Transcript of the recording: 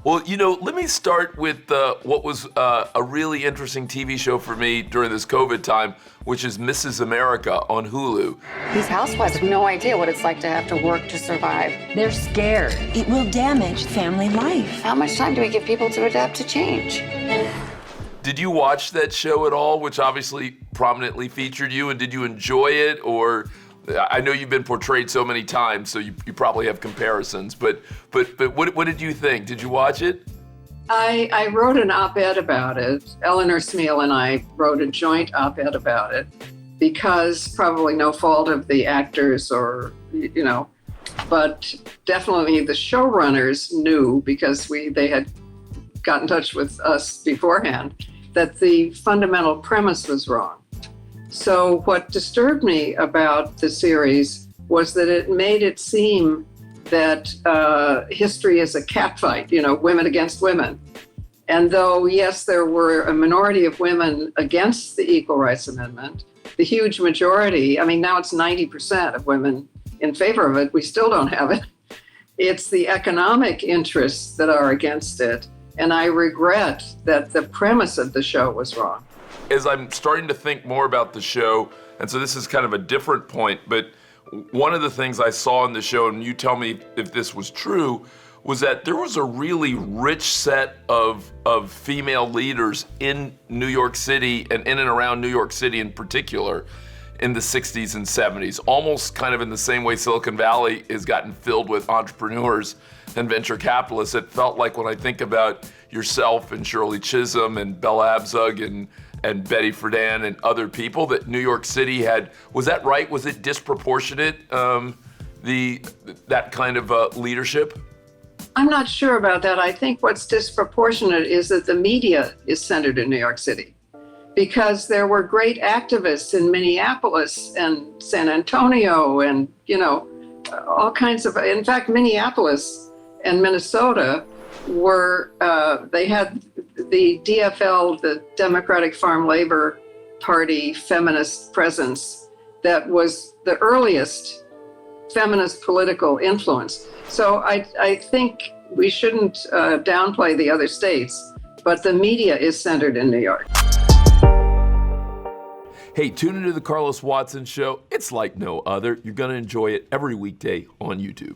Well, let me start with what was a really interesting TV show for me during this COVID time, which is Mrs. America on Hulu. These housewives have no idea what it's like to have to work to survive. They're scared. It will damage family life. How much time do we give people to adapt to change? Did you watch that show at all, which obviously prominently featured you, and did you enjoy it? Or I know you've been portrayed so many times, so you probably have comparisons, but what did you think? Did you watch it? I wrote an op-ed about it. Eleanor Smeal and I wrote a joint op-ed about it because probably no fault of the actors but definitely the showrunners knew because they had got in touch with us beforehand that the fundamental premise was wrong. So what disturbed me about the series was that it made it seem that history is a catfight, women against women. And though, yes, there were a minority of women against the Equal Rights Amendment, the huge majority, now it's 90% of women in favor of it, we still don't have it. It's the economic interests that are against it. And I regret that the premise of the show was wrong. As I'm starting to think more about the show, and so this is kind of a different point, but one of the things I saw in the show, and you tell me if this was true, was that there was a really rich set of female leaders in New York City and in and around New York City in particular in the 60s and 70s, almost kind of in the same way Silicon Valley has gotten filled with entrepreneurs and venture capitalists. It felt like when I think about yourself and Shirley Chisholm and Bella Abzug and Betty Friedan and other people that New York City had, was that right? Was it disproportionate, that kind of leadership? I'm not sure about that. I think what's disproportionate is that the media is centered in New York City because there were great activists in Minneapolis and San Antonio and, all kinds of, in fact, Minneapolis and Minnesota they had the DFL, the Democratic Farm Labor Party feminist presence that was the earliest feminist political influence. So I think we shouldn't downplay the other states, but the media is centered in New York. Hey, tune into the Carlos Watson Show. It's like no other. You're going to enjoy it every weekday on YouTube.